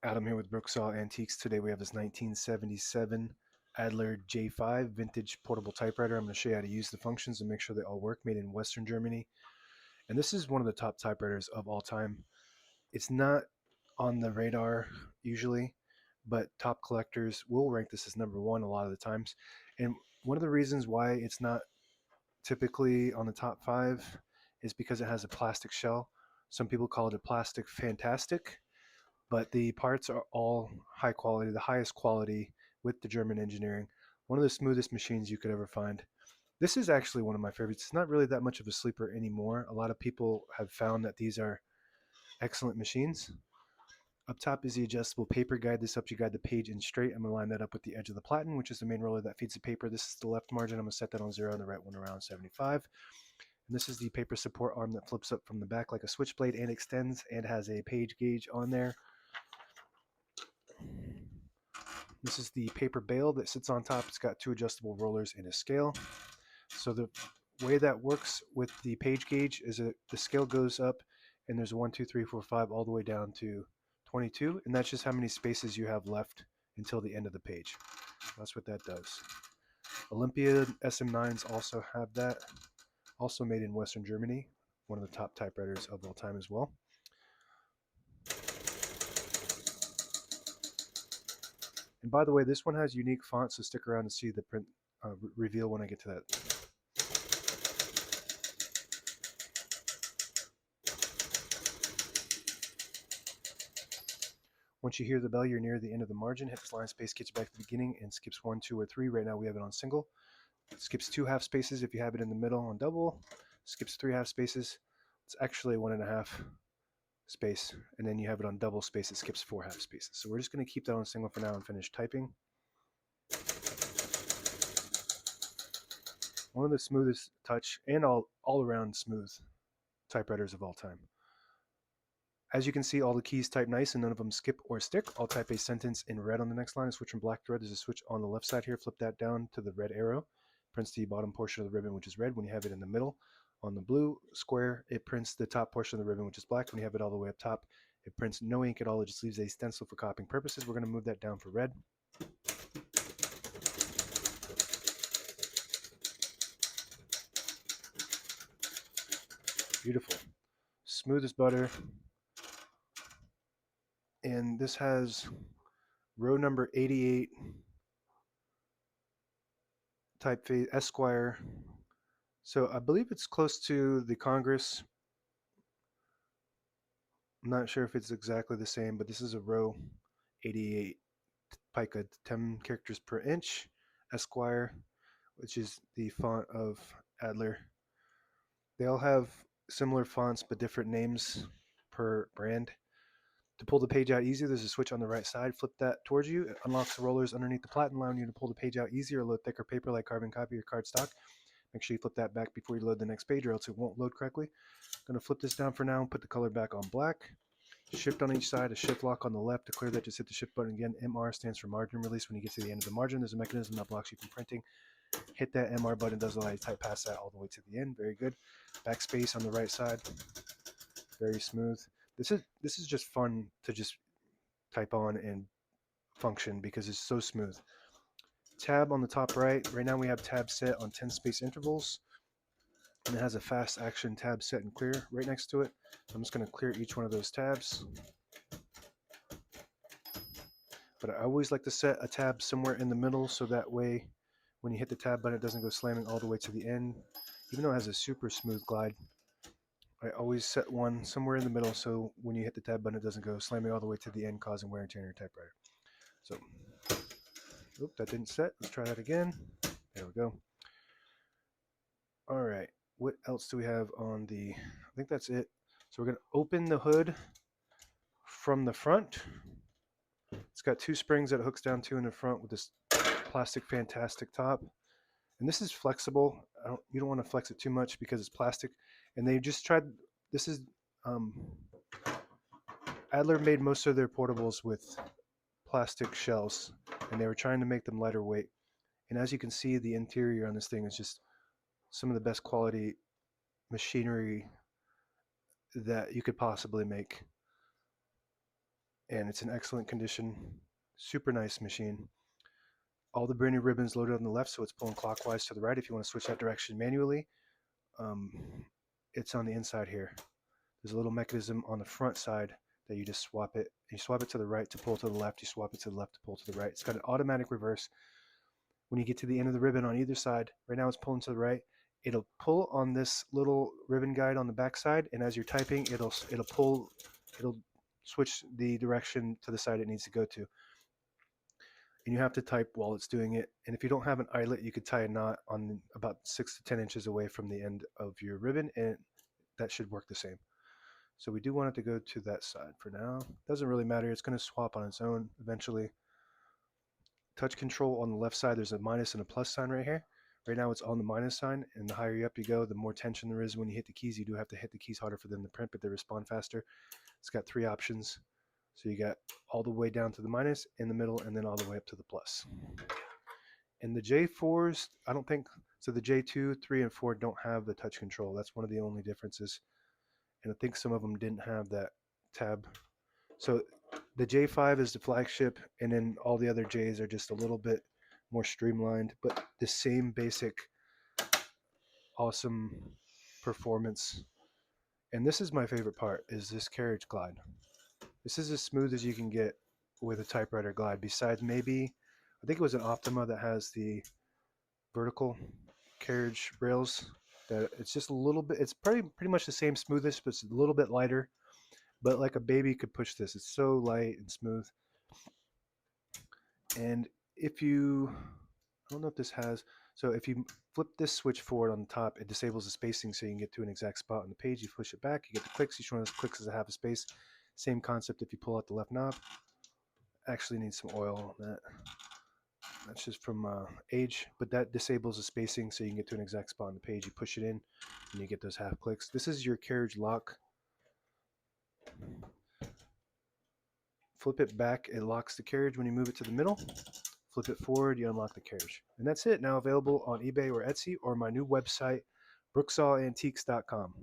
Adam here with Brooksaw Antiques. Today we have this 1977 Adler J5 vintage portable typewriter. I'm going to show you how to use the functions and make sure they all work, made in Western Germany. And this is one of the top typewriters of all time. It's not on the radar usually, but top collectors will rank this as number one a lot of the times. And one of the reasons why it's not typically on the top five is because it has a plastic shell. Some people call it a plastic fantastic, but the parts are all high quality, the highest quality with the German engineering. One of the smoothest machines you could ever find. This is actually one of my favorites. It's not really that much of a sleeper anymore. A lot of people have found that these are excellent machines. Up top is the adjustable paper guide. This helps you guide the page in straight. I'm going to line that up with the edge of the platen, which is the main roller that feeds the paper. This is the left margin. I'm going to set that on 0 and the right one around 75. And this is the paper support arm that flips up from the back like a switchblade and extends and has a page gauge on there. This is the paper bale that sits on top. It's got two adjustable rollers and a scale. So the way that works with the page gauge is that the scale goes up and there's a 1, 2, 3, 4, 5 all the way down to 22, and that's just how many spaces you have left until the end of the page. That's what that does. Olympia SM9s also have that, also made in Western Germany, one of the top typewriters of all time as well. And by the way, this one has unique fonts, so stick around to see the print reveal when I get to that. Once you hear the bell, you're near the end of the margin. Hit this line space, gets you back to the beginning, and skips 1, 2, or 3. Right now we have it on single. It skips 2 half spaces if you have it in the middle on double. Skips 3 half spaces. It's actually 1.5 space, and then you have it on double space. It skips 4 half spaces. So we're just going to keep that on single for now and finish typing. One of the smoothest touch and all around smooth typewriters of all time. As you can see, all the keys type nice and none of them skip or stick. I'll type a sentence in red on the next line and switch from black to red. There's a switch on the left side here. Flip that down to the red arrow. Prints the bottom portion of the ribbon, which is red. When you have it in the middle, on the blue square, it prints the top portion of the ribbon, which is black. When you have it all the way up top, it prints no ink at all. It just leaves a stencil for copying purposes. We're going to move that down for red. Beautiful. Smooth as butter. And this has row number 88, typeface Esquire. So I believe it's close to the Congress. I'm not sure if it's exactly the same, but this is a row 88 pica, 10 characters per inch, Esquire, which is the font of Adler. They all have similar fonts but different names per brand. To pull the page out easier, there's a switch on the right side. Flip that towards you. It unlocks the rollers underneath the platen, allowing you to pull the page out easier or load thicker paper like carbon copy or cardstock. Make sure you flip that back before you load the next page or else it won't load correctly. I'm going to flip this down for now and put the color back on black. Shift on each side, a shift lock on the left. To clear that, just hit the shift button again. MR stands for margin release. When you get to the end of the margin, there's a mechanism that blocks you from printing. Hit that MR button, does allow you to type past that all the way to the end. Very good. Backspace on the right side. Very smooth. This is just fun to just type on and function because it's so smooth. Tab on the top right. Right now we have tab set on 10 space intervals. And it has a fast action tab set and clear right next to it. I'm just going to clear each one of those tabs. But I always like to set a tab somewhere in the middle so that way when you hit the tab button it doesn't go slamming all the way to the end. Even though it has a super smooth glide, I always set one somewhere in the middle so when you hit the tab button it doesn't go slamming all the way to the end, causing wear and tear on your typewriter. So, oop, that didn't set. Let's try that again. There we go. All right, what else do we have on the, I think that's it. So we're going to open the hood from the front. It's got 2 springs that it hooks down to in the front with this plastic fantastic top. And this is flexible. You don't want to flex it too much because it's plastic. And they just tried, this is, Adler made most of their portables with plastic shells, and they were trying to make them lighter weight. And as you can see, the interior on this thing is just some of the best quality machinery that you could possibly make. and it's in excellent condition. Super nice machine. All the brand new ribbons loaded on the left, so it's pulling clockwise to the right if you want to switch that direction manually. Um, it's on the inside here. There's a little mechanism on the front side that you just swap it. You swap it to the right to pull to the left. You swap it to the left to pull to the right. It's got an automatic reverse. When you get to the end of the ribbon on either side, right now it's pulling to the right. It'll pull on this little ribbon guide on the back side, and as you're typing, it'll switch the direction to the side it needs to go to. And you have to type while it's doing it. And if you don't have an eyelet, you could tie a knot on about 6 to 10 inches away from the end of your ribbon, and that should work the same. So we do want it to go to that side for now. Doesn't really matter. It's going to swap on its own eventually. Touch control on the left side, there's a minus and a plus sign right here. Right now it's on the minus sign, and the higher up you go, the more tension there is when you hit the keys. You do have to hit the keys harder for them to print, but they respond faster. It's got 3 options. So you got all the way down to the minus, in the middle, and then all the way up to the plus. And the J4s, I don't think, so the J2, 3, and 4 don't have the touch control. That's one of the only differences. And I think some of them didn't have that tab. So the J5 is the flagship, and then all the other J's are just a little bit more streamlined, but the same basic awesome performance. And this is my favorite part, is this carriage glide. This is as smooth as you can get with a typewriter glide, besides maybe, I think it was an Optima that has the vertical carriage rails. That it's just a little bit, it's pretty much the same smoothness, but it's a little bit lighter. But like a baby could push this. It's so light and smooth. And if you, I don't know if this has, so if you flip this switch forward on the top, it disables the spacing so you can get to an exact spot on the page. You push it back, you get the clicks. Each one of those clicks is a half a space. Same concept if you pull out the left knob. Actually needs some oil on that. That's just from age, but that disables the spacing so you can get to an exact spot on the page. You push it in and you get those half clicks. This is your carriage lock. Flip it back, it locks the carriage when you move it to the middle. Flip it forward, you unlock the carriage. And that's it. Now available on eBay or Etsy or my new website, brooksawantiques.com.